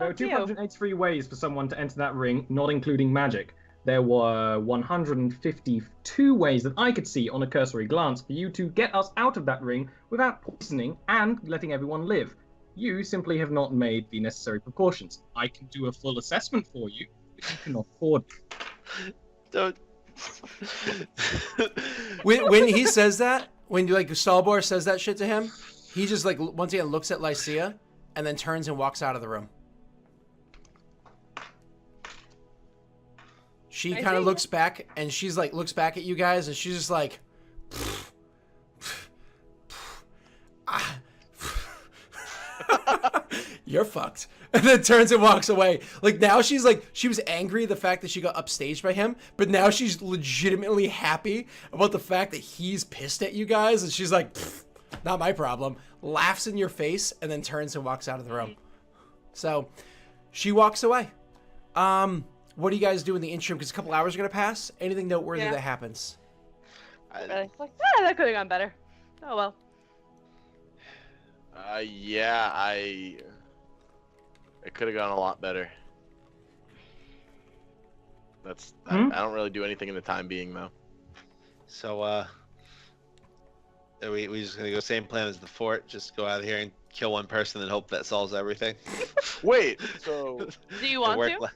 were 283 ways for someone to enter that ring, not including magic. There were 152 ways that I could see on a cursory glance for you to get us out of that ring without poisoning and letting everyone live. You simply have not made the necessary precautions. I can do a full assessment for you, but you cannot afford it. Don't. when he says that, when like Stalbor says that shit to him, he just like once again looks at Lycia and then turns and walks out of the room. She kind of looks back and she's like looks back at you guys and she's just like you're fucked. And then turns and walks away. Like now she's like, she was angry the fact that she got upstaged by him, but now she's legitimately happy about the fact that he's pissed at you guys. And she's like, not my problem. Laughs in your face and then turns and walks out of the room. So she walks away. What do you guys do in the interim? Because a couple hours are going to pass. Anything noteworthy that happens? Really? Like, that could have gone better. Oh well. Yeah, it could have gone a lot better. I don't really do anything in the time being though. So are we just gonna go same plan as the fort? Just go out of here and kill one person and hope that solves everything? Wait, so Do you want to?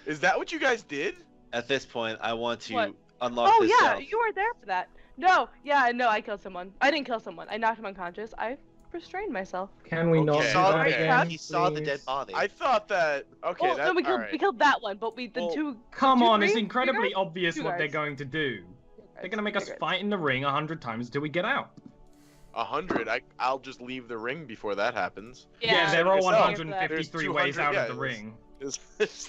is that what you guys did? At this point, I want to What? unlock Oh this yeah, cell. you were there for that. No, yeah, no, I killed someone. I didn't kill someone. I knocked him unconscious. I restrained myself. Can we not Okay. do Saw that the- again, he saw the dead please? body. I thought that. Okay, Well, that's no, we all right. killed that one, but the Well, two. Come two on, guards? it's Two incredibly guards? obvious Two what they're guards. going to do. They're going to make Two us guards. fight in the ring 100 times until we get out. 100. I'll just leave the ring before that happens. Yeah, there are yourself. 153 There's ways out 200, of the yeah, ring. There's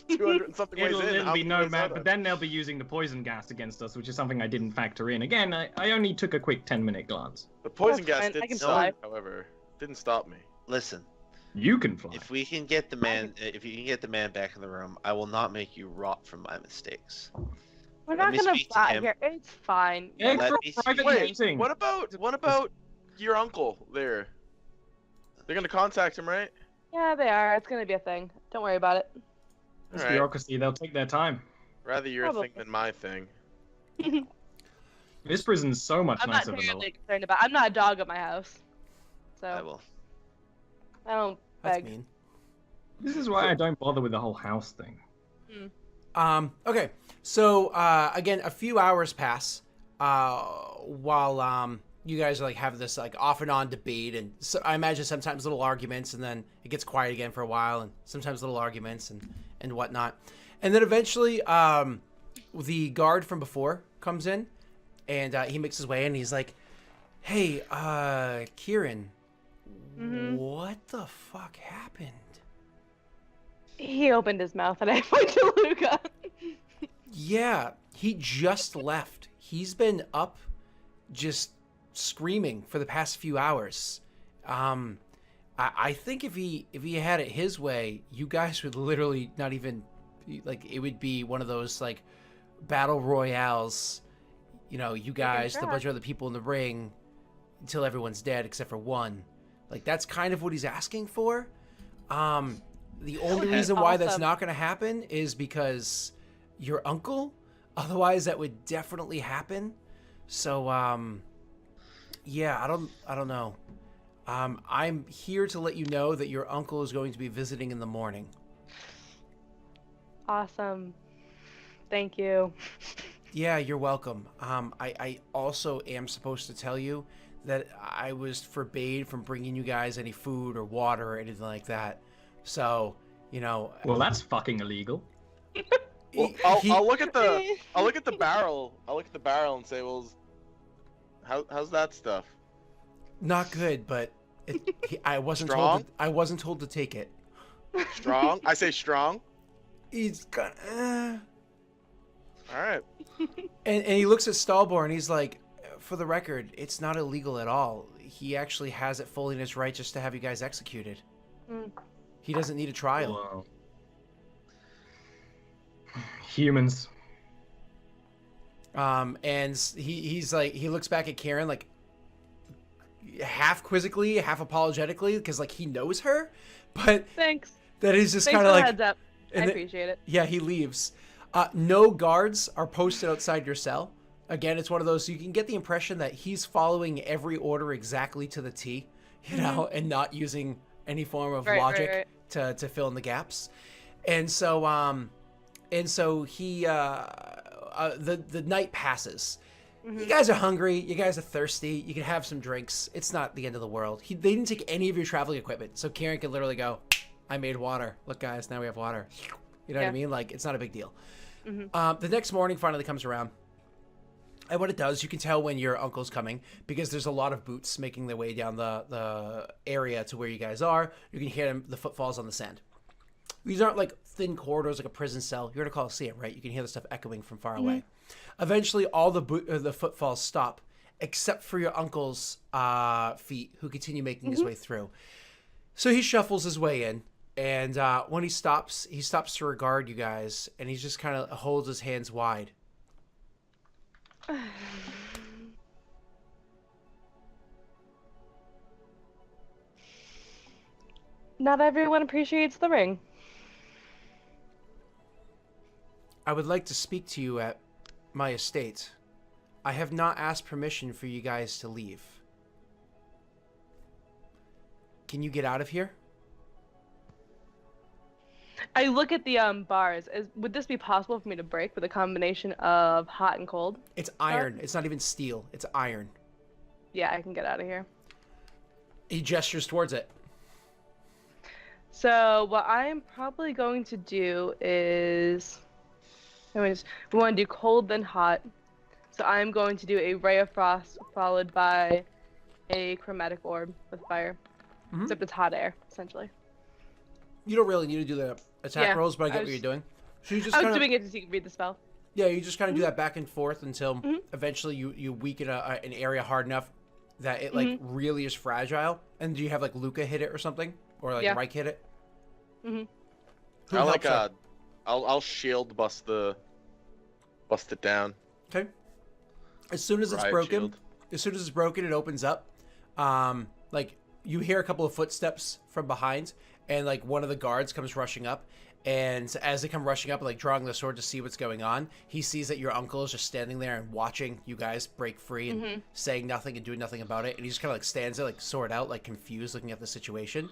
200 and something ways in. It'll How be many no ways man, out but of? then they'll be using the poison gas against us, which is something I didn't factor in. Again, I only took a quick 10-minute glance. The poison That's gas fine, I did can stop, fly. however, didn't stop me. Listen, You can fly. if we can get the man, if you can get the man back in the room, I will not make you rot from my mistakes. We're Let not me gonna speak to fly him. here. It's fine. Yeah, Let for me a private Wait, meeting. what about your uncle there? They're gonna contact him, right? Yeah, they are. It's gonna be a thing. Don't worry about it. It's Alright. bureaucracy, they'll take their time. Rather your Probably. thing than my thing. This prison's so much I'm not nicer than the terribly concerned about. I'm not a dog at my house, so I will. I don't That's beg. mean. This is why I don't bother with the whole house thing. Okay. So, again, a few hours pass, while, you guys like have this like off and on debate, and so I imagine sometimes little arguments, and then it gets quiet again for a while, and sometimes little arguments and whatnot, and then eventually, the guard from before comes in, and he makes his way in. And he's like, "Hey, Kieran, what the fuck happened?" He opened his mouth and I went to Luka. Yeah, he just left. He's been up just screaming for the past few hours. I think if he had it his way, you guys would literally not even like, it would be one of those like battle royales, you know, you guys, the bunch of other people in the ring until everyone's dead except for one. Like that's kind of what he's asking for. The only reason why that's Awesome. not going to happen is because your uncle. Otherwise, that would definitely happen. So, yeah, I don't know. I'm here to let you know that your uncle is going to be visiting in the morning. Awesome. Thank you. Yeah, you're welcome. I also am supposed to tell you that I was forbade from bringing you guys any food or water or anything like that. So, you know. Well, that's fucking illegal. Well, I'll look at the barrel. I'll look at the barrel and say, well, how's that stuff? Not good, but I wasn't Strong? told. I wasn't told to take it. Strong? I say strong. He's got. All right. And he looks at Stalbor and he's like, for the record, it's not illegal at all. He actually has it fully in his right just to have you guys executed. He doesn't need a trial. Wow. Humans. And he's like, he looks back at Karen like half quizzically, half apologetically, because like he knows her, but Thanks. that he's just Thanks kind for of the like. heads up. I and then- appreciate it. Yeah, he leaves. No guards are posted outside your cell. Again, it's one of those, you can get the impression that he's following every order exactly to the T, you know, and not using any form of logic to fill in the gaps. And so he the night passes. You guys are hungry, you guys are thirsty, you can have some drinks. It's not the end of the world. They didn't take any of your traveling equipment, so Kieran can literally go, I made water. Look guys, now we have water. You know what I mean? Like, it's not a big deal. The next morning finally comes around. And what it does, you can tell when your uncle's coming because there's a lot of boots making their way down the area to where you guys are. You can hear the footfalls on the sand. These aren't like thin corridors like a prison cell. You're in a coliseum, right? You can hear the stuff echoing from far away. Eventually, all the footfalls stop, except for your uncle's feet, who continue making his way through. So he shuffles his way in, and when he stops to regard you guys, and he just kind of holds his hands wide. Not everyone appreciates the ring. I would like to speak to you at my estate. I have not asked permission for you guys to leave. Can you get out of here? I look at the bars. Would this be possible for me to break with a combination of hot and cold? It's iron. It's not even steel. It's iron. Yeah, I can get out of here. He gestures towards it. So what I'm probably going to do is, we want to do cold then hot. So I'm going to do a ray of frost followed by a chromatic orb with fire. Except it's hot air, essentially. You don't really need to do the attack rolls, but I get what you're doing. So you just I was doing it to read the spell. Yeah, you just kind of do that back and forth until eventually you weaken an area hard enough that it like really is fragile. And do you have like Luka hit it or something, or like Reich hit it? I like I'll shield bust it down. Okay. As soon as it's broken, it opens up. Like you hear a couple of footsteps from behind, and like one of the guards comes rushing up. And as they come rushing up, like drawing the sword to see what's going on, he sees that your uncle is just standing there and watching you guys break free and saying nothing and doing nothing about it. And he just kind of like stands there, like sword out, like confused, looking at the situation,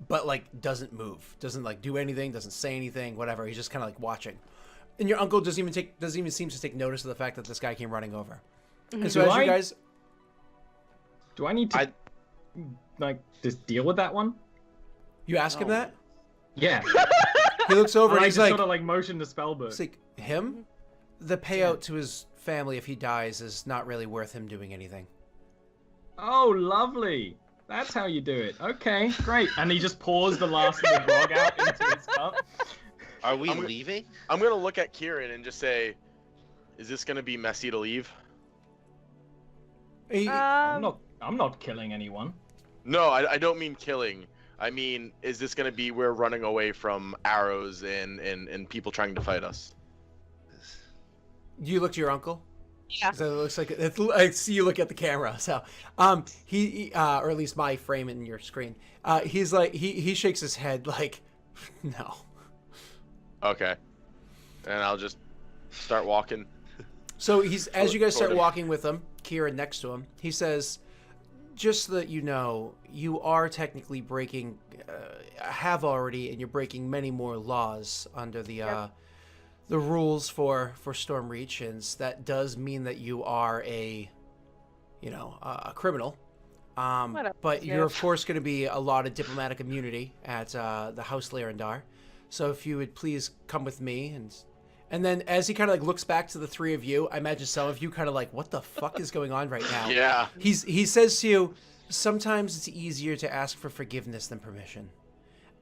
but like doesn't move, doesn't like do anything, doesn't say anything, whatever. He's just kind of like watching. And your uncle doesn't even seem to take notice of the fact that this guy came running over. And so you guys, do I need to like just deal with that one? You ask him that? Yeah. He looks over and he's like, sort of like motion the spellbook. It's like him. The payout to his family if he dies is not really worth him doing anything. Oh, lovely. That's how you do it. Okay, great. And he just pours the last of the grog out into his cup. Are we leaving? I'm gonna look at Kieran and just say, "Is this gonna be messy to leave?" I'm not killing anyone. No, I don't mean killing. I mean, is this gonna be we're running away from arrows and people trying to fight us? You look to your uncle? Yeah. So it looks like I see you look at the camera. So, he or at least my frame in your screen. He's like he shakes his head like, no. Okay. And I'll just start walking. So as you guys start walking with him, Kieran next to him, he says, just so that you know, you are technically breaking, have already, and you're breaking many more laws under the rules for Stormreach, and that does mean that you are a criminal. But you're of course going to be a lot of diplomatic immunity at the House Larendar. So if you would please come with me, and then as he kind of like looks back to the three of you, I imagine some of you kind of like, what the fuck is going on right now? Yeah. He says to you, sometimes it's easier to ask for forgiveness than permission,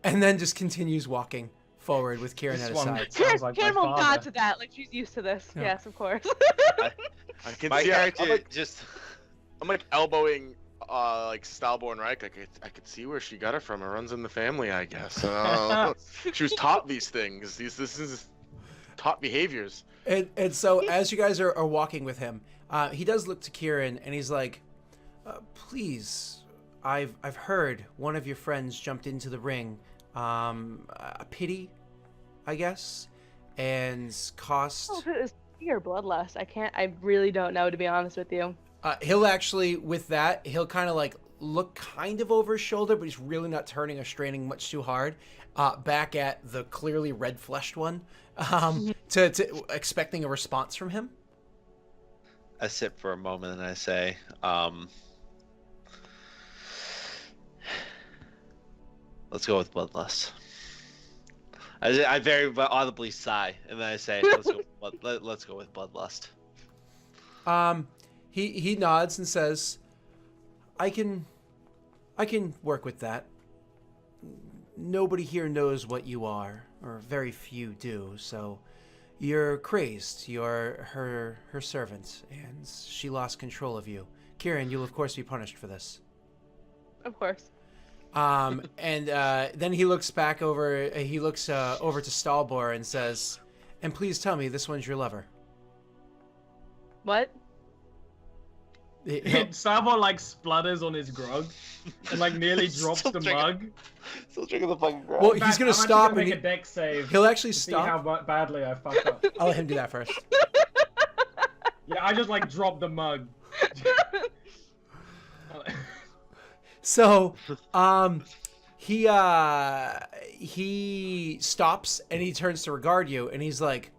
and then just continues walking forward with Kieran at his side. Kieran will nod to that, like she's used to this. Yeah. Yes, of course. I can My see. character I'm like elbowing like Stalborn, right? Like I could see where she got it from. It runs in the family, I guess. She was taught these things. This is taught behaviors. And so as you guys are walking with him, he does look to Kieran and he's like, please, I've heard one of your friends jumped into the ring a pity, I guess, and cost. Oh, if it was pure bloodlust, I really don't know, to be honest with you. He'll actually, with that, he'll kind of like look kind of over his shoulder, but he's really not turning or straining much too hard. Back at the clearly red-fleshed one, to expecting a response from him. I sit for a moment and I say, let's go with bloodlust. I very audibly sigh, and then I say, let's go with bloodlust. He nods and says, I can work with that. Nobody here knows what you are, or very few do, so you're crazed. You're her servant, and she lost control of you. Kieran, you'll of course be punished for this. Of course. And then he looks back over. He looks over to Stalbor and says, "And please tell me this one's your lover." What? Sabo like splutters on his grog and like nearly drops the mug. Still drinking the fucking grog. Well, In he's fact, gonna I'm actually stop gonna and make a deck save. he'll actually to see stop. how badly I fucked up. I'll let him do that first. Yeah, I just like dropped the mug. So, he stops and he turns to regard you and he's like,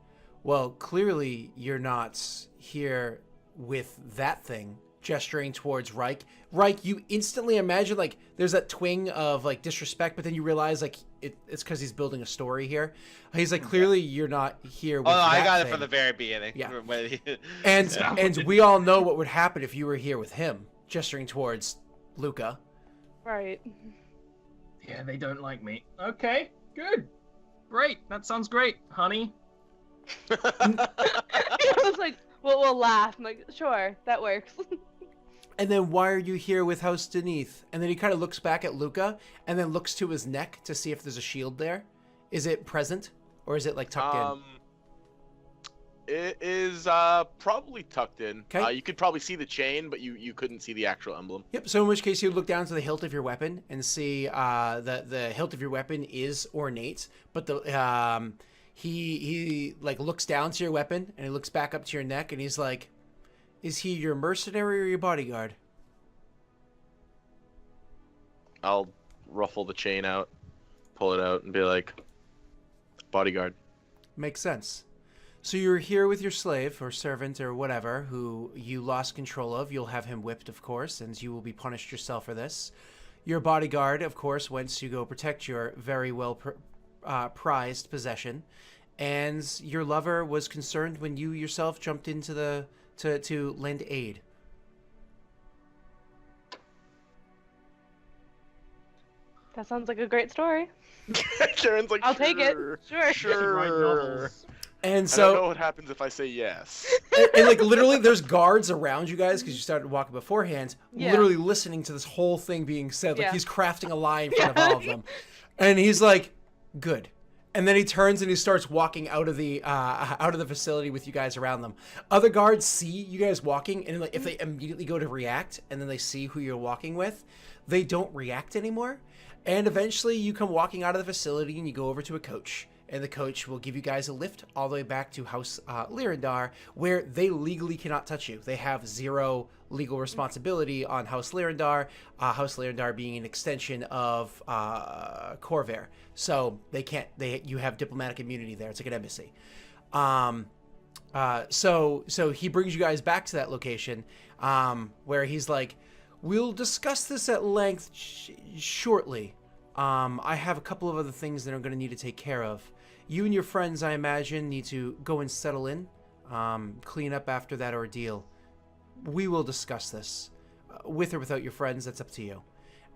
"Well, clearly you're not here with that thing," gesturing towards Reich. Reich, you instantly imagine like there's that twinge of like disrespect, but then you realize like it's because he's building a story here. He's like, "Clearly you're not here with Oh, no, that I got thing." it from the very beginning. Yeah. And And we all know what would happen if you were here with him, gesturing towards Luka. Right. Yeah, they don't like me. Okay, good. Great. That sounds great, honey. I was like, well, we'll laugh. I'm like, sure, that works. And then why are you here with House Denith? And then he kind of looks back at Luka and then looks to his neck to see if there's a shield there. Is it present or is it like tucked in? It is probably tucked in. 'Kay. You could probably see the chain, but you couldn't see the actual emblem. Yep. So in which case you look down to the hilt of your weapon and see the hilt of your weapon is ornate, but the he like looks down to your weapon and he looks back up to your neck and he's like, "Is he your mercenary or your bodyguard?" I'll ruffle the chain out, pull it out, and be like, bodyguard. Makes sense. So you're here with your slave or servant or whatever who you lost control of. You'll have him whipped, of course, and you will be punished yourself for this. Your bodyguard, of course, went to go protect your very well prized possession. And your lover was concerned when you yourself jumped into the to lend aid. That sounds like a great story. Karen's like, I'll take it. Sure. Sure. Write novels. And I don't know so, what happens if I say yes. and like literally, there's guards around you guys because you started walking beforehand, Yeah. literally listening to this whole thing being said. Like Yeah. he's crafting a lie in front of all of them, and he's like, "Good." And then he turns and he starts walking out of the facility with you guys around them. Other guards see you guys walking, and like if they immediately go to react, and then they see who you're walking with, they don't react anymore. And eventually, you come walking out of the facility, and you go over to a coach, and the coach will give you guys a lift all the way back to House Lyrandar, where they legally cannot touch you. They have zero legal responsibility on House Lyrandar. House Lyrandar being an extension of Corvair, so they can't. You have diplomatic immunity there. It's like an embassy. So he brings you guys back to that location, where he's like, "We'll discuss this at length shortly. I have a couple of other things that I'm going to need to take care of. You and your friends, I imagine, need to go and settle in, clean up after that ordeal. We will discuss this. With or without your friends, that's up to you."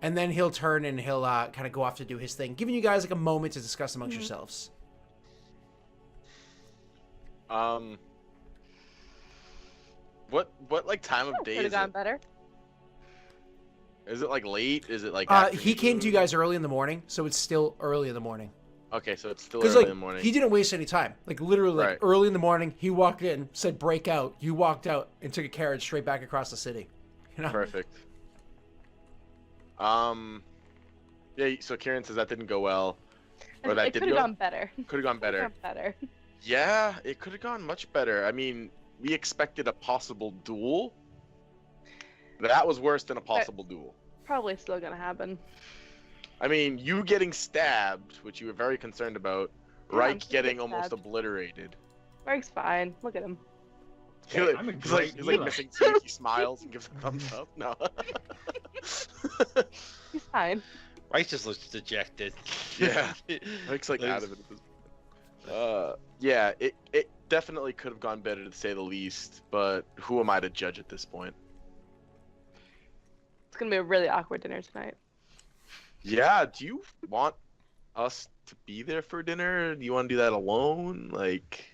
And then he'll turn and he'll kind of go off to do his thing, giving you guys like a moment to discuss amongst yourselves. What like time of day Could have is gone it? better. Is it like late? Is it like He came to you afternoon? guys early in the morning, so it's still early in the morning. Okay, so it's still Because early like in the morning. he didn't waste any time. Like literally, like Right. early in the morning, he walked in, said break out. You walked out and took a carriage straight back across the city. You know? Perfect. Yeah. So Kieran says that didn't go well. Or that It did could have go? gone better. Could have gone better. Better. Yeah, it could have gone much better. I mean, we expected a possible duel. That was worse than a possible duel. Probably still gonna happen. I mean, you getting stabbed, which you were very concerned about, Yeah, I'm Reich still getting almost stabbed. obliterated. Reic's fine. Look at him. Hey, I'm a great he's like healer. missing teeth. He smiles and gives a thumbs up. No. He's fine. Rice just looks dejected. Yeah. Reich's like out of it at this point. Yeah, it definitely could have gone better to say the least, but who am I to judge at this point? It's gonna be a really awkward dinner tonight. Yeah, do you want us to be there for dinner? Do you want to do that alone? Like,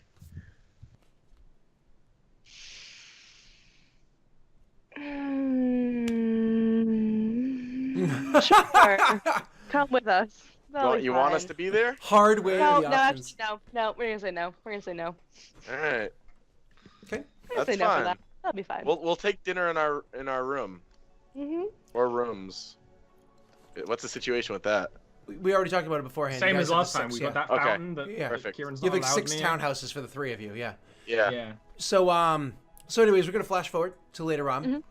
Sure. Come with us. you want us to be there? Hard way No, of no, the options. actually, no. We're gonna say no. We're gonna say no. All right, Okay. We're gonna that's say no for fine. that. That'll be fine. We'll take dinner in our room Mhm. or rooms. What's the situation with that? We already talked about it beforehand. You Same guys as have the last time. six, We yeah. got that Okay. fountain that, Yeah. Perfect. Kieran's You have not like allowed 6 near. townhouses for the 3 of you. Yeah. Yeah. Yeah. So anyways, we're gonna flash forward to later on.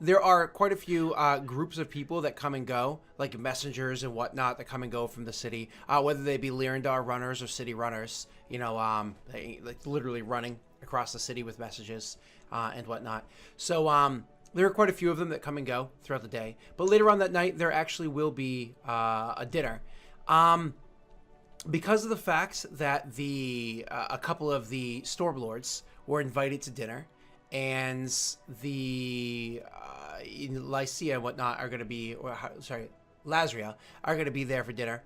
There are quite a few groups of people that come and go, like messengers and whatnot that come and go from the city, whether they be Lyrandar runners or city runners. You know, they, like literally running across the city with messages and whatnot. So there are quite a few of them that come and go throughout the day. But later on that night, there actually will be a dinner. Because of the fact that a couple of the Stormlords were invited to dinner, and the Lycia and whatnot are going to be, Lazria are going to be there for dinner.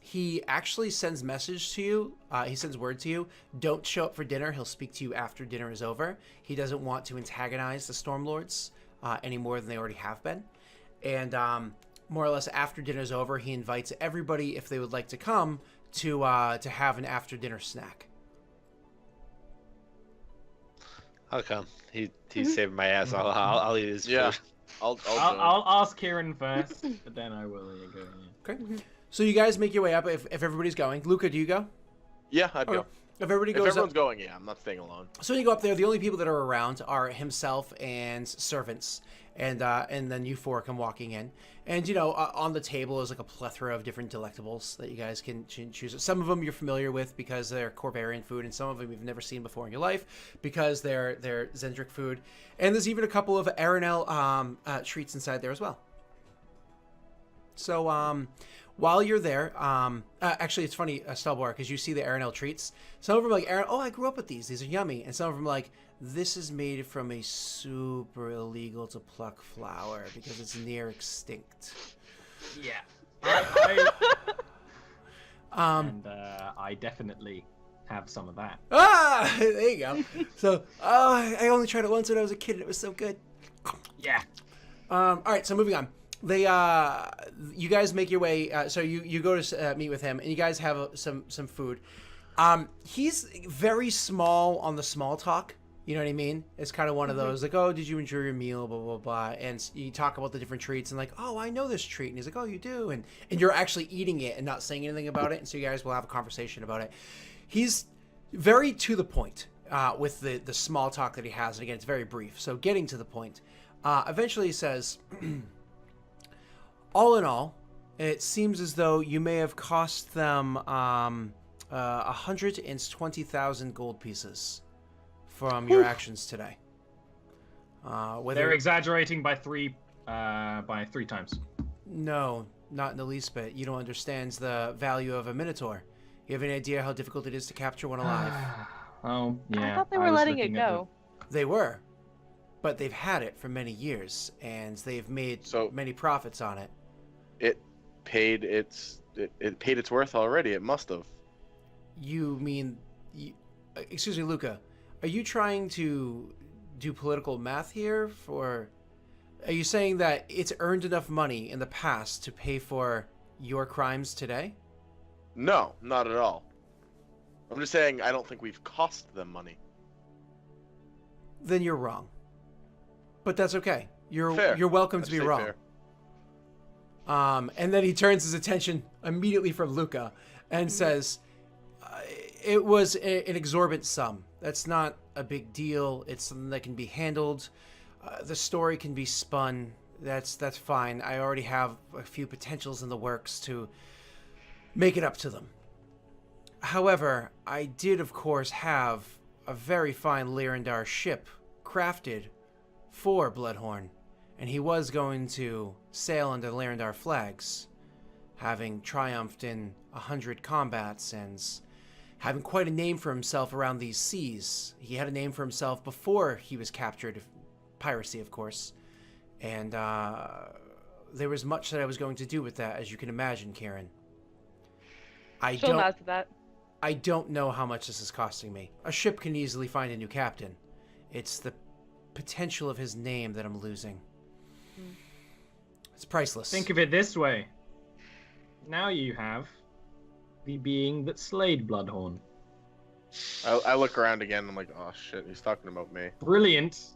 He actually sends message to you. He sends word to you. Don't show up for dinner. He'll speak to you after dinner is over. He doesn't want to antagonize the Stormlords any more than they already have been. And more or less after dinner's over, he invites everybody, if they would like to come, to have an after dinner snack. I'll come. He's saving my ass. I'll eat his Yeah. food. I'll I'll ask Kieran first, but then I will go. Yeah. Okay. So you guys make your way up. If everybody's going, Luka, do you go? Yeah, I'd go. Okay. If everybody If goes everyone's up, going, yeah, I'm not staying alone. so when you go up there, the only people that are around are himself and servants, and then you four come walking in, and on the table is like a plethora of different delectables that you guys can choose. Some of them you're familiar with because they're Corvarian food, and some of them you've never seen before in your life because they're Zendrick food, and there's even a couple of Aranel treats inside there as well. So while you're there, actually it's funny, Stalbar, because you see the Aranel treats. Some of them are like, oh, I grew up with these. These are yummy. And some of them are like, this is made from a super illegal to pluck flower because it's near extinct. Yeah. I definitely have some of that. There you go. So, I only tried it once when I was a kid and it was so good. Yeah. All right, so moving on. You guys make your way. So you go to meet with him, and you guys have some food. He's very small on the small talk. You know what I mean? It's kind of one of those like, oh, did you enjoy your meal? Blah blah blah. And you talk about the different treats, and like, oh, I know this treat. And he's like, oh, you do, and you're actually eating it and not saying anything about it. And so you guys will have a conversation about it. He's very to the point with the small talk that he has, and again, it's very brief. So getting to the point. Eventually, he says. All in all, it seems as though you may have cost them 120,000 gold pieces from your actions today. They're exaggerating by three times. No, not in the least bit. You don't understand the value of a Minotaur. You have any idea how difficult it is to capture one alive? Oh, yeah. I thought they were was letting it looking at go. They were, but they've had it for many years, and they've made many profits on it. It paid its worth already. It must have. You mean, excuse me, Luka, are you trying to do political math here? Are you saying that it's earned enough money in the past to pay for your crimes today? No, not at all. I'm just saying I don't think we've cost them money. Then you're wrong. But that's okay. Fair. You're welcome to I'd be say wrong. fair. And then he turns his attention immediately from Luka and says, it was an exorbitant sum. That's not a big deal. It's something that can be handled. The story can be spun. That's fine. I already have a few potentials in the works to make it up to them. However, I did, of course, have a very fine Lyrandar ship crafted for Bloodhorn, and he was going to sail under Lyrandar flags, having triumphed in 100 combats and having quite a name for himself around these seas. He had a name for himself before he was captured, piracy, of course, and there was much that I was going to do with that, as you can imagine, Karen. She'll nod to that. I don't know how much this is costing me. A ship can easily find a new captain. It's the potential of his name that I'm losing. It's priceless. Think of it this way. Now you have the being that slayed Bloodhorn. I look around again. I'm like, oh shit, he's talking about me. Brilliant.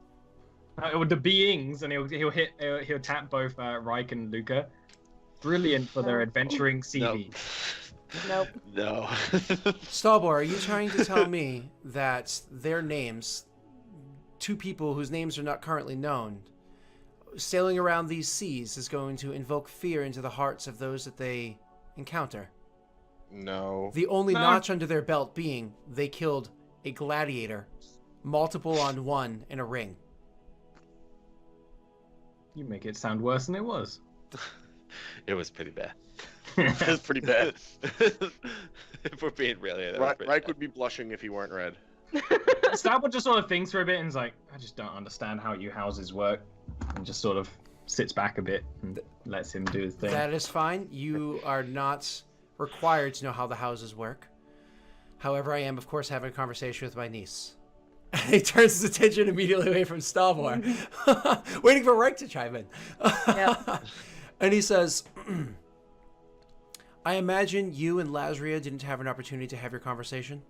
With the beings, and he'll tap both Reich and Luka. Brilliant for their adventuring CV. Nope. No. Stalbor, are you trying to tell me that their names, two people whose names are not currently known, sailing around these seas is going to invoke fear into the hearts of those that they encounter? No. The only notch under their belt being they killed a gladiator, multiple on one in a ring. You make it sound worse than it was. It was pretty bad. That's pretty bad. If we're being really, Reich would be blushing if he weren't red. Stabwood just sort of thinks for a bit and is like, I just don't understand how you houses work. And just sort of sits back a bit and lets him do his thing. That is fine. You are not required to know how the houses work. However, I am, of course, having a conversation with my niece. He turns his attention immediately away from Stalbor, waiting for Reich to chime in. Yep. And he says, I imagine you and Lazria didn't have an opportunity to have your conversation?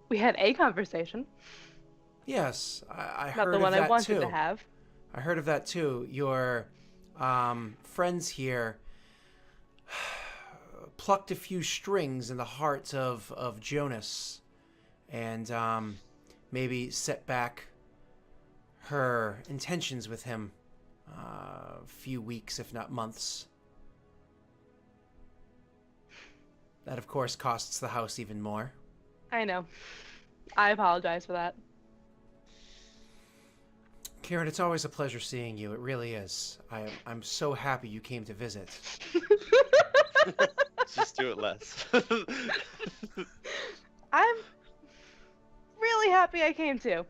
We had a conversation. Yes, I heard Not the of one that I wanted too. to have. I heard of that too. Your friends here plucked a few strings in the heart of Jonas and maybe set back her intentions with him a few weeks, if not months. That, of course, costs the house even more. I know. I apologize for that. Karen, it's always a pleasure seeing you. It really is. I'm so happy you came to visit. Just do it less. I'm really happy I came too.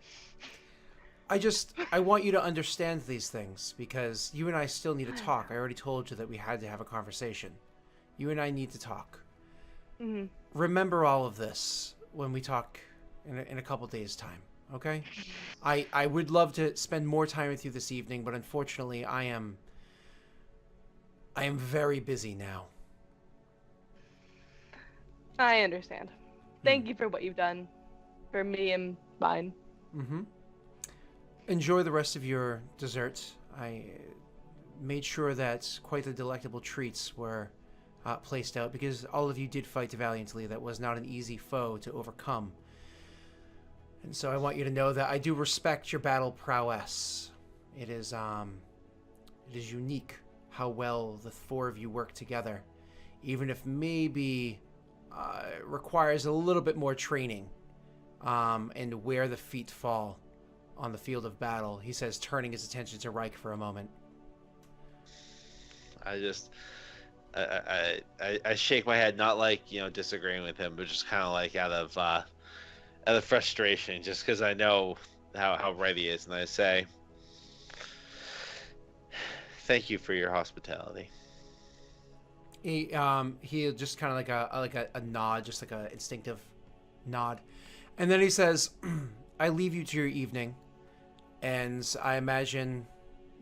I want you to understand these things because you and I still need to talk. I already told you that we had to have a conversation. You and I need to talk. Mm-hmm. Remember all of this when we talk in a couple days' time, okay? I would love to spend more time with you this evening, but unfortunately I am very busy now. I understand. Thank you for what you've done for me and mine. Mm-hmm. Enjoy the rest of your dessert. I made sure that quite the delectable treats were placed out because all of you did fight valiantly. That was not an easy foe to overcome. And so I want you to know that I do respect your battle prowess. It is unique how well the four of you work together, even if maybe requires a little bit more training and where the feet fall on the field of battle. He says, turning his attention to Reich for a moment. I shake my head, not like, disagreeing with him, but just kind of like out of frustration, just because I know how right he is, and I say, thank you for your hospitality. He just kind of like a nod, just like a instinctive nod, and then he says, I leave you to your evening, and I imagine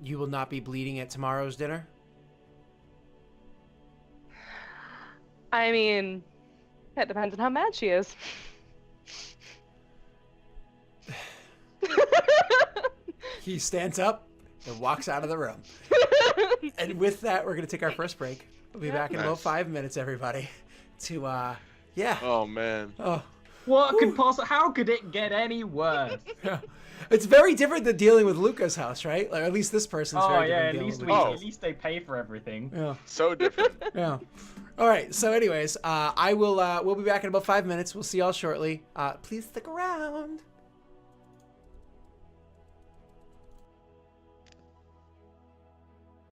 you will not be bleeding at tomorrow's dinner. I mean, that depends on how mad she is. He stands up and walks out of the room. And with that, we're gonna take our first break. We'll be back in about Nice. 5 minutes, everybody. To yeah. Oh man. Oh. What could how could it get any worse? Yeah. It's very different than dealing with Luca's house, right? Like, at least this person's Oh very yeah, different. at least dealing we, with Oh. at least they pay for everything. Yeah. So different. Yeah. All right. So, anyways, we'll be back in about 5 minutes. We'll see y'all shortly. Please stick around.